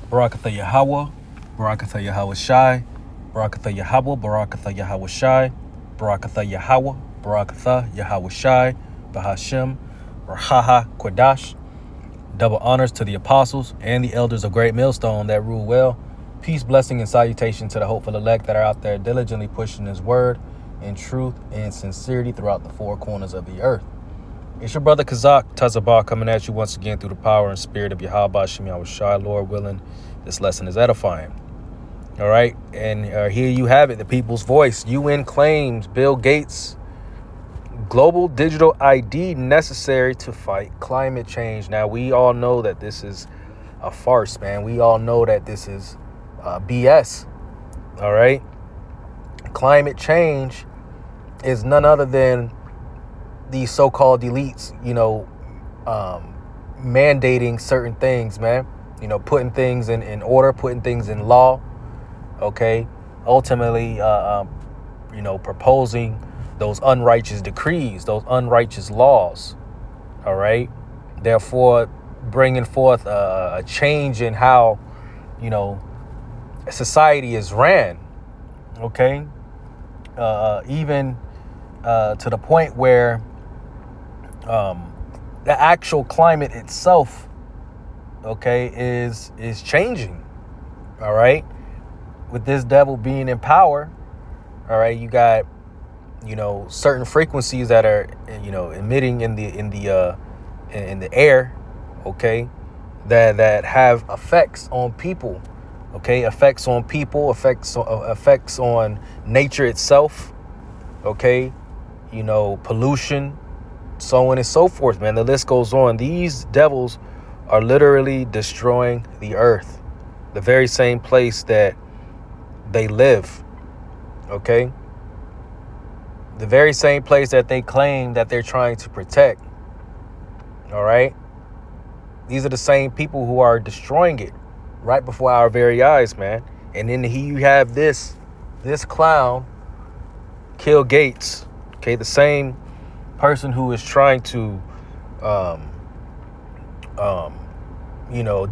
Barakatha Yahweh, Barakatha Yahweh Shai, Barakatha Yahweh, Barakatha Yahweh Shai, Barakatha Yahweh, Barakatha Yahweh Shai, Bahashem, Rahaha Kodash. Double honors to the apostles and the elders of Great Millstone that rule well. Peace, blessing, and salutation to the hopeful elect that are out there diligently pushing his word in truth and sincerity throughout the four corners of the earth. It's your brother Kazak Tazabah coming at you once again through the power and spirit of Yahweh Shem Yahweh Shai. Lord willing, this lesson is edifying. All right, and here you have it, the people's voice. UN claims Bill Gates global digital ID necessary to fight climate change. Now, we all know that this is a farce, man. We all know that this is BS. All right, climate change is none other than these so-called elites, mandating certain things, man. Putting things in order, putting things in law. Okay, ultimately, proposing those unrighteous decrees, those unrighteous laws. All right, therefore, bringing forth a change in how, society is ran. Okay, even to the point where the actual climate itself, okay, is changing. All right, with this devil being in power, all right, you got certain frequencies that are emitting in the air, okay, that have effects on people, okay, effects on nature itself, okay, pollution, so on and so forth, man. The list goes on. These devils are literally destroying the earth, the very same place that they live, okay? The very same place that they claim that they're trying to protect, all right? These are the same people who are destroying it right before our very eyes, man. And then you have this clown, Bill Gates, okay, the same person who is trying to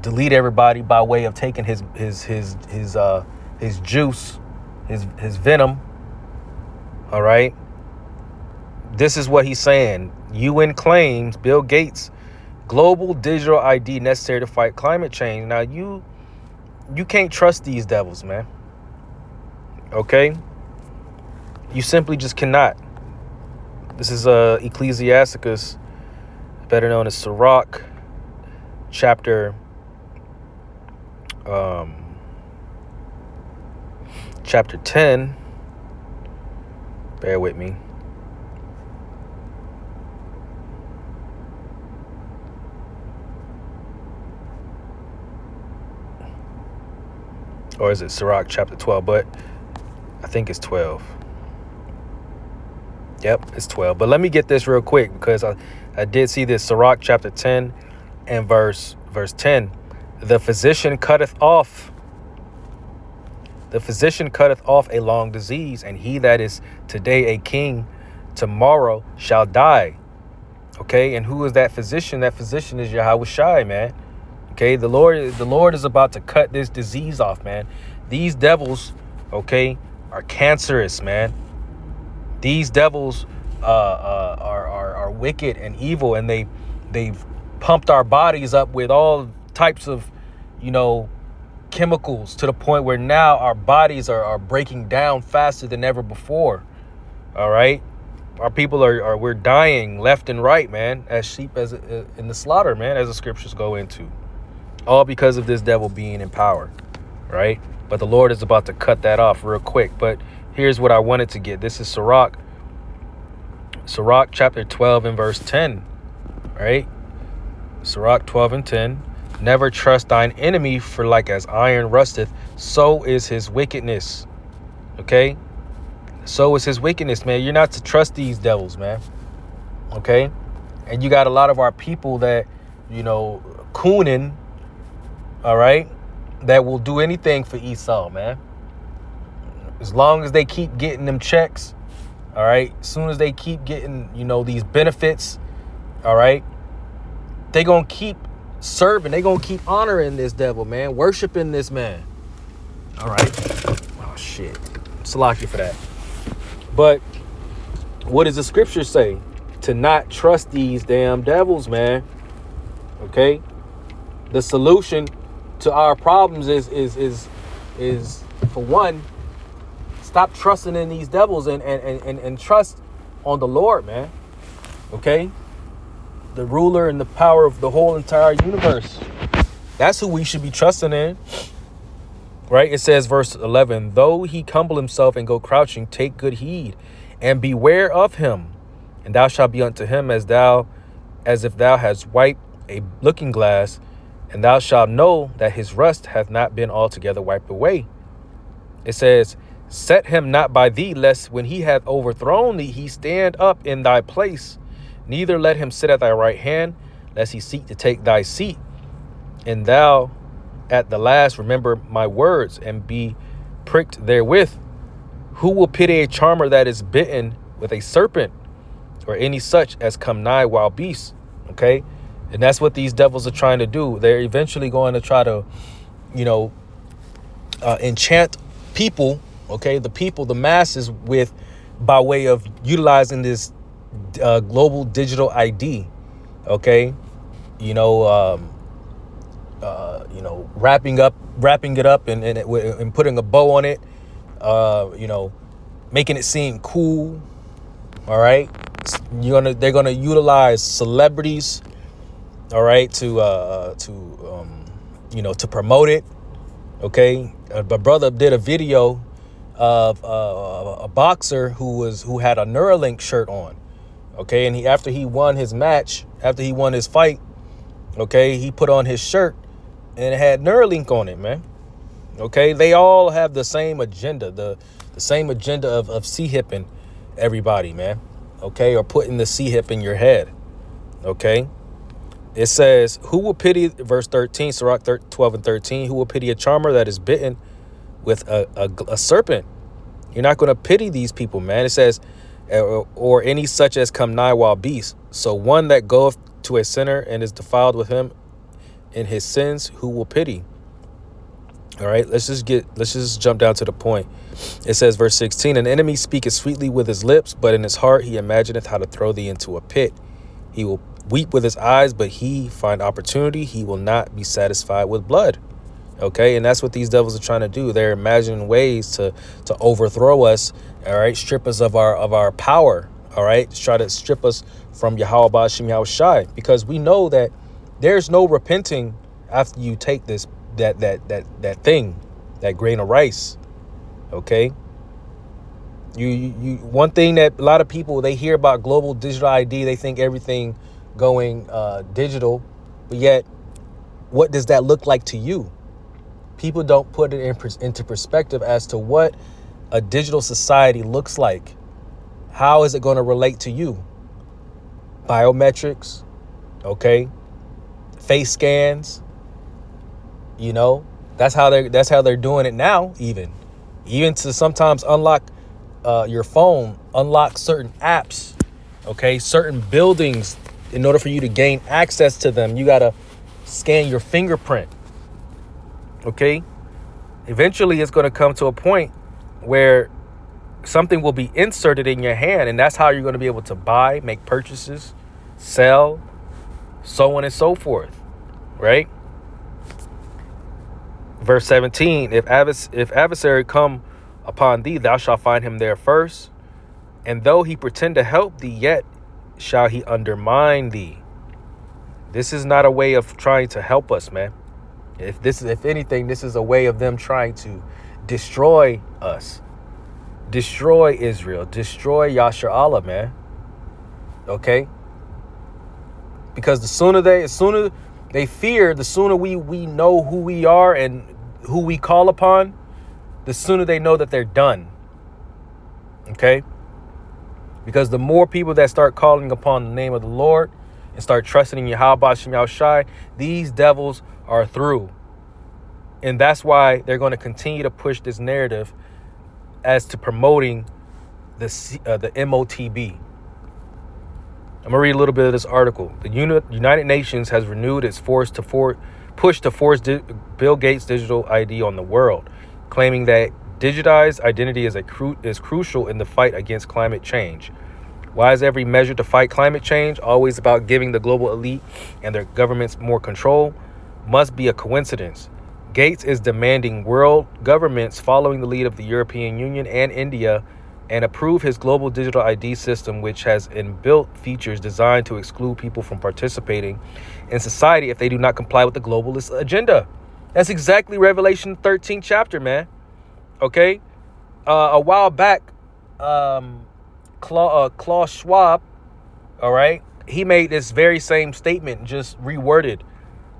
delete everybody by way of taking his juice, his venom. All right, this is what he's saying. UN claims Bill Gates global digital ID necessary to fight climate change. Now you can't trust these devils, man. Okay, you simply just cannot. This is Ecclesiasticus, better known as Sirach, chapter 10. Bear with me. Or is it Sirach chapter 12? But I think it's 12. Yep, it's 12. But let me get this real quick, because I did see this. Sirach chapter 10 and verse 10. The physician cutteth off a long disease, and he that is today a king, tomorrow shall die. Okay, and who is that physician? That physician is Yahweh Shai, man. Okay, the Lord is about to cut this disease off, man. These devils, okay, are cancerous, man. These devils are wicked and evil, and they've pumped our bodies up with all types of, chemicals, to the point where now our bodies are breaking down faster than ever before. All right, our people we're dying left and right, man, as sheep as in the slaughter, man, as the scriptures go into, all because of this devil being in power, right? But the Lord is about to cut that off real quick. But here's what I wanted to get. This is Sirach chapter 12 and verse 10, right? Sirach 12 and 10. Never trust thine enemy, for like as iron rusteth, so is his wickedness. Okay? So is his wickedness, man. You're not to trust these devils, man. Okay? And you got a lot of our people that, cooning, all right, that will do anything for Esau, man. As long as they keep getting them checks, all right, as soon as they keep getting, these benefits, all right, they gonna keep serving. They're going to keep honoring this devil, man. Worshiping this man. All right. Oh, shit. Salaki for that. But what does the scripture say? To not trust these damn devils, man. Okay? The solution to our problems is for one, stop trusting in these devils and trust on the Lord, man. Okay? The ruler and the power of the whole entire universe. That's who we should be trusting in. Right? It says, verse 11, though he humble himself and go crouching, take good heed and beware of him. And thou shalt be unto him as if thou hast wiped a looking glass, and thou shalt know that his rust hath not been altogether wiped away. It says, set him not by thee, lest when he hath overthrown thee, he stand up in thy place. Neither let him sit at thy right hand, lest he seek to take thy seat. And thou at the last remember my words, and be pricked therewith. Who will pity a charmer that is bitten with a serpent, or any such as come nigh wild beasts? Okay. And that's what these devils are trying to do. They're eventually going to try to, enchant people. Okay. The masses by way of utilizing this global digital ID. Okay. Wrapping it up and putting a bow on it, making it seem cool. All right. They're going to utilize celebrities. All right. To promote it. Okay. My brother did a video of a boxer who had a Neuralink shirt on. Okay. And after he won his fight, okay, he put on his shirt and it had Neuralink on it, man. Okay. They all have the same agenda, the same agenda of C-hipping everybody, man. Okay. Or putting the C-hip in your head. Okay. It says, who will pity, verse 13, Sirach 12 and 13, who will pity a charmer that is bitten with a serpent? You're not going to pity these people, man. It says, or any such as come nigh wild beasts. So one that goeth to a sinner and is defiled with him in his sins, who will pity? All right, let's just jump down to the point. It says, verse 16, an enemy speaketh sweetly with his lips, but in his heart he imagineth how to throw thee into a pit. He will weep with his eyes, but he find opportunity. He will not be satisfied with blood. Okay. And that's what these devils are trying to do. They're imagining ways to overthrow us. All right. Strip us of our power. All right. Try to strip us from Yahweh Ba'Shem Yahweh Shai, because we know that there's no repenting after you take that thing, that grain of rice. Okay. You one thing that a lot of people, they hear about global digital ID, they think everything going digital, but yet what does that look like to you? People don't put it into perspective as to what a digital society looks like. How is it going to relate to you? Biometrics, okay, face scans. That's how they're doing it now. Even to sometimes unlock your phone, unlock certain apps, okay, certain buildings. In order for you to gain access to them, you got to scan your fingerprint. Okay. Eventually, it's going to come to a point where something will be inserted in your hand, and that's how you're going to be able to buy, make purchases, sell, so on and so forth. Right. Verse 17, if adversary come upon thee, thou shalt find him there first. And though he pretend to help thee, yet shall he undermine thee. This is not a way of trying to help us, man. If anything, this is a way of them trying to destroy us, destroy Israel, destroy Yasher Allah, man. Okay. Because the sooner they fear, the sooner we know who we are and who we call upon, the sooner they know that they're done. Okay. Because the more people that start calling upon the name of the Lord and start trusting in Yahweh Ba'Shem Yahweh Shai, these devils are through. And that's why they're going to continue to push this narrative as to promoting the Motb. I'm gonna read a little bit of this article. The United Nations has renewed its push to force Bill Gates' digital ID on the world, claiming that digitized identity is crucial in the fight against climate change. Why is every measure to fight climate change always about giving the global elite and their governments more control? Must be a coincidence. Gates is demanding world governments, following the lead of the European Union and India, and approve his global digital ID system, which has inbuilt features designed to exclude people from participating in society if they do not comply with the globalist agenda. That's exactly Revelation 13 chapter, man. Okay? A while back, Klaus Schwab, all right, he made this very same statement, just reworded,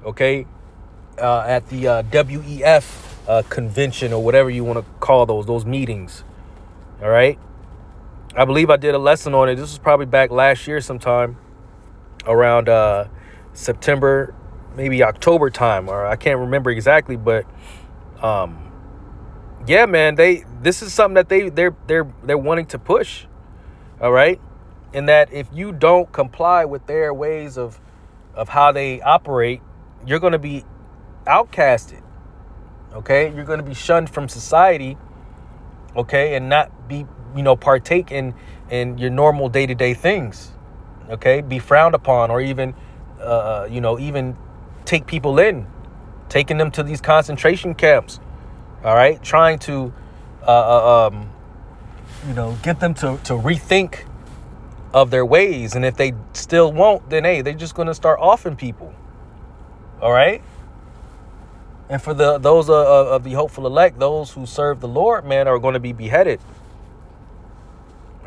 okay, at the WEF convention, or whatever you want to call those meetings. All right. I believe I did a lesson on it. This was probably back last year sometime around September, maybe October time, or I can't remember exactly, but yeah, man, this is something that they're wanting to push. All right. And that if you don't comply with their ways of how they operate, you're going to be outcasted. Okay. You're going to be shunned from society. Okay, and not be, partake in your normal day-to-day things. Okay, be frowned upon, or even, even take people in, taking them to these concentration camps. All right, trying to, get them to rethink of their ways. And if they still won't, then hey, they're just going to start offing people. All right. And for those of the hopeful elect, those who serve the Lord, man, are going to be beheaded.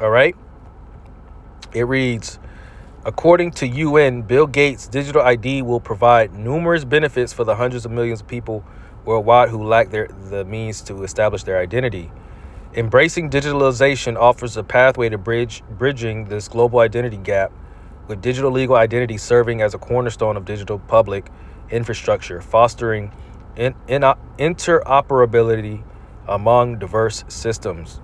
All right. It reads, according to UN, Bill Gates' digital ID will provide numerous benefits for the hundreds of millions of people worldwide who lack the means to establish their identity. Embracing digitalization offers a pathway to bridging this global identity gap, with digital legal identity serving as a cornerstone of digital public infrastructure, fostering interoperability among diverse systems.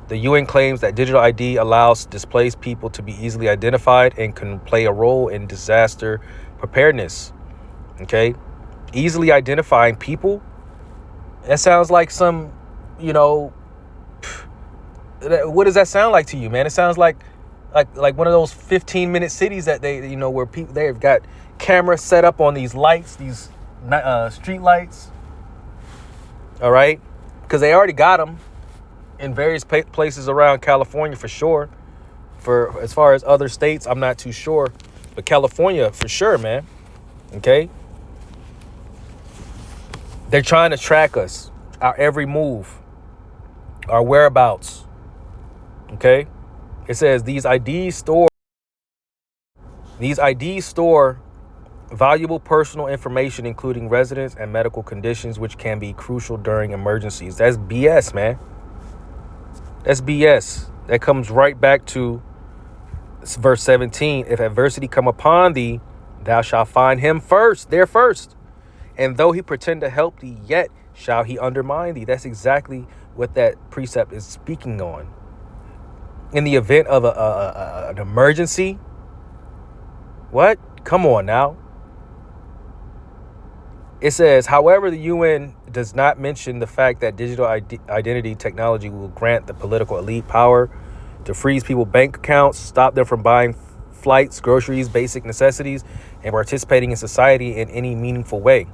The UN claims that digital ID allows displaced people to be easily identified and can play a role in disaster preparedness. Okay, easily identifying people. That sounds like some, what does that sound like to you, man? It sounds like one of those 15-minute cities that they, where people, they've got cameras set up on these lights, these street lights. All right, because they already got them in various places around California for sure. For as far as other states, I'm not too sure, but California for sure, man. Okay, they're trying to track us, our every move, our whereabouts. Okay, it says these IDs store valuable personal information, including residence and medical conditions, which can be crucial during emergencies. That's BS, man. That's BS. That comes right back to verse 17. If adversity come upon thee, thou shalt find him there first. And though he pretend to help thee, yet shall he undermine thee. That's exactly what that precept is speaking on. In the event of an emergency, what? Come on now. It says, however, the UN does not mention the fact that digital identity technology will grant the political elite power to freeze people's bank accounts, stop them from buying flights, groceries, basic necessities, and participating in society in any meaningful way.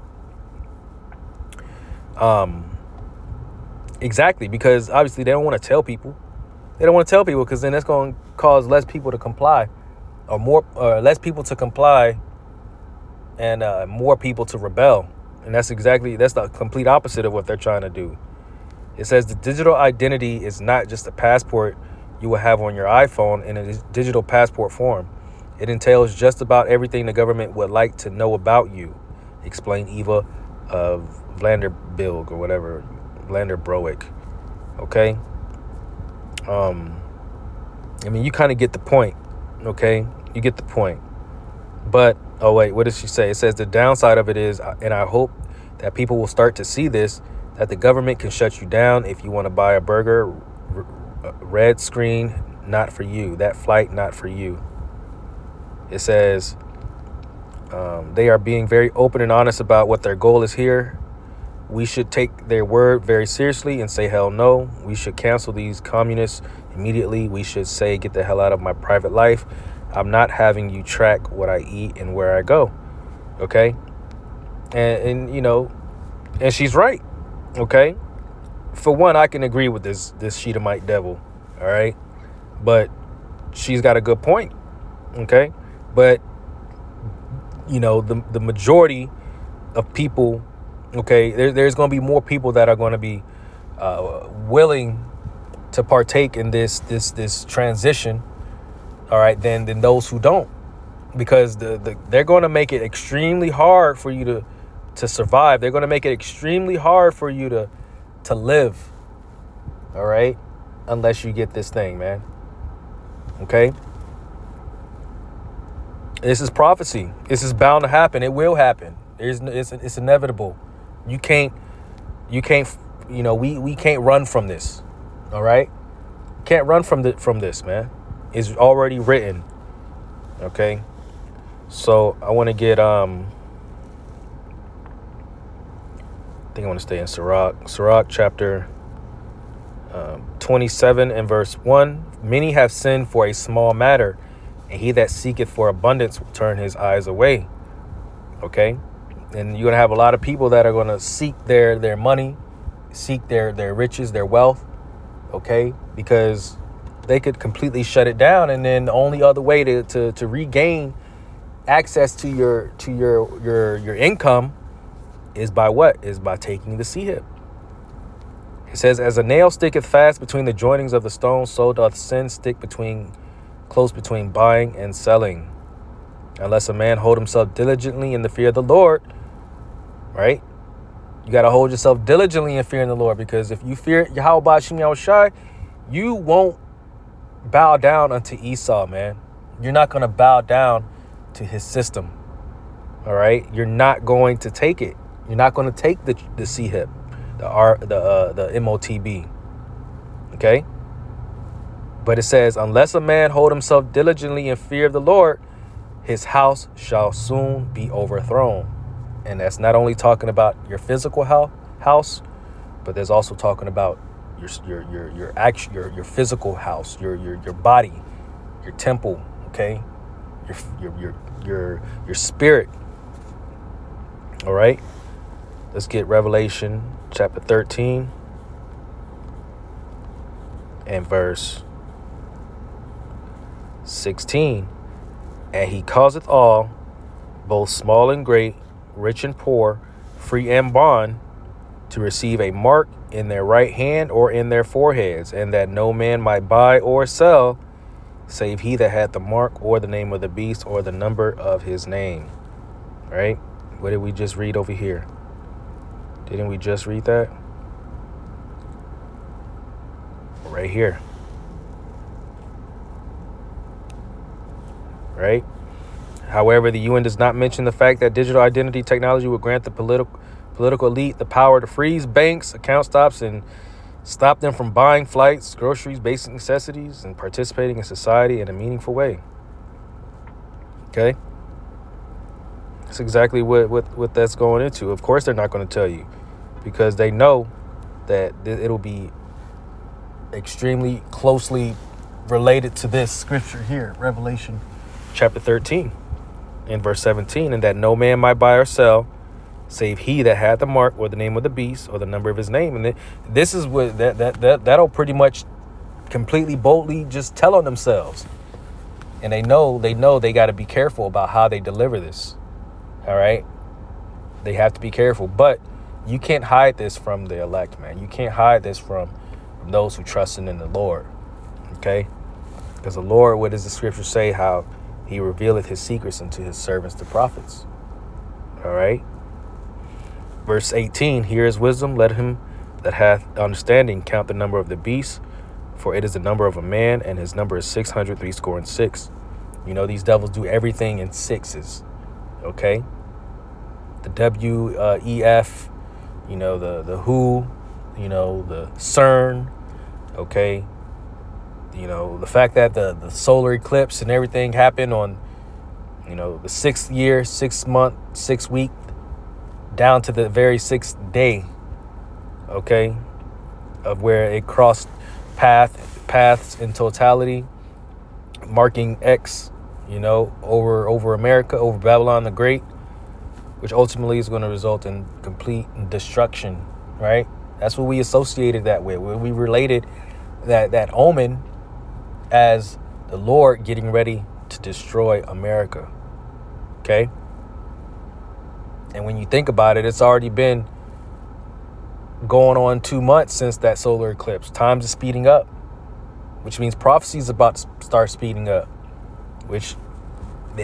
Exactly, because obviously they don't want to tell people. They don't want to tell people because then that's going to cause less people to comply, or less people to comply, and more people to rebel. And that's the complete opposite of what they're trying to do. It says the digital identity is not just a passport you will have on your iPhone in a digital passport form. It entails just about everything the government would like to know about you, explained Eva Vanderbilg or whatever, Vanderbroek. Okay. You kind of get the point. Okay. You get the point. But, oh wait, what does she say? It says the downside of it is, and I hope that people will start to see this, that the government can shut you down if you want to buy a burger. Red screen, not for you. That flight, not for you. It says they are being very open and honest about what their goal is here. We should take their word very seriously and say hell no. We should cancel these communists immediately. We should say, get the hell out of my private life. I'm not having you track what I eat and where I go. Okay. And you know, and she's right. Okay. For one, I can agree with this Shedemite devil. All right. But she's got a good point. Okay. But, you know, the majority of people, okay, there's going to be more people that are going to be willing to partake in this transition, all right, than those who don't, because they're going to make it extremely hard for you to survive. They're going to make it extremely hard for you to live, all right, unless you get this thing, man. Okay. This is prophecy. This is bound to happen. It will happen. It's inevitable. You can't, we can't run from this. All right. Can't run from this, man. It's already written. Okay. So I want to get, I think I want to stay in Sirach chapter 27 and verse 1. Many have sinned for a small matter, and he that seeketh for abundance will turn his eyes away. Okay. And you're going to have a lot of people that are going to seek their money, seek their riches, their wealth. Okay. Because they could completely shut it down. And then the only other way to regain access to your income is by what? Is by taking the sea hip. It says, as a nail sticketh fast between the joinings of the stone, so doth sin stick close between buying and selling. Unless a man hold himself diligently in the fear of the Lord, right? You got to hold yourself diligently in fearing the Lord, because if you fear Yahweh Ba'ashim Yahushai, you won't bow down unto Esau, man. You're not going to bow down to his system. All right. You're not going to take it. You're not going to take the sea hip, the Motb. Okay. But it says, unless a man hold himself diligently in fear of the Lord, his house shall soon be overthrown. And that's not only talking about your physical house, but there's also talking about your physical house, your body, your temple, okay, your spirit. All right. Let's get Revelation chapter 13 and verse 16. And he causeth all, both small and great, rich and poor, free and bond, to receive a mark in their right hand or in their foreheads, and that no man might buy or sell, save he that had the mark or the name of the beast or the number of his name. Right? What did we just read over here? Didn't we just read that? Right here. Right? However, the UN does not mention the fact that digital identity technology will grant the political elite the power to freeze banks, account stops, and stop them from buying flights, groceries, basic necessities, and participating in society in a meaningful way. Okay? That's exactly what that's going into. Of course, they're not going to tell you, because they know that it'll be extremely closely related to this scripture here, Revelation chapter 13 and verse 17, and that no man might buy or sell, save he that had the mark or the name of the beast or the number of his name. And this is what that'll pretty much completely boldly just tell on themselves. And they know they got to be careful about how they deliver this. All right. They have to be careful, but you can't hide this from the elect, man. You can't hide this from those who trust in the Lord. Okay. Because the Lord, what does the scripture say? How he revealeth his secrets unto his servants, the prophets. All right. Verse 18, here is wisdom. Let him that hath understanding count the number of the beast, for it is the number of a man, and his number is 666. You know, these devils do everything in sixes. Okay. The WEF, you know, the WHO, you know, the CERN. Okay. You know, the fact that the solar eclipse and everything happened on You know, the 6th year, 6th month, 6th week, down to the very 6th day, okay, of where it crossed paths in totality, marking X, you know, over America, over Babylon the Great, which ultimately is going to result in complete destruction, right? That's what we associated that with. We related that omen as the Lord getting ready to destroy America, okay? And when you think about it, it's already been going on 2 months since that solar eclipse. Times is speeding up, which means prophecy is about to start speeding up, which the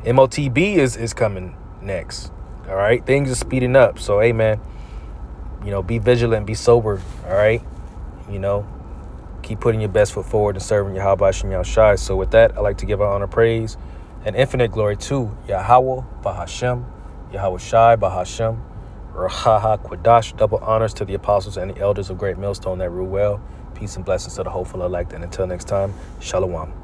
Motb is coming next. All right, things are speeding up. So, hey, man, you know, be vigilant, be sober. All right, you know, keep putting your best foot forward and serving Yahweh Shem Yahushai. So with that, I'd like to give our honor, praise, and infinite glory to Yahweh Bahashem, Yahweh Shai Bahashem, Rahaha Quadash. Double honors to the apostles and the elders of Great Millstone that rule well. Peace and blessings to the hopeful elect. And until next time, Shalom.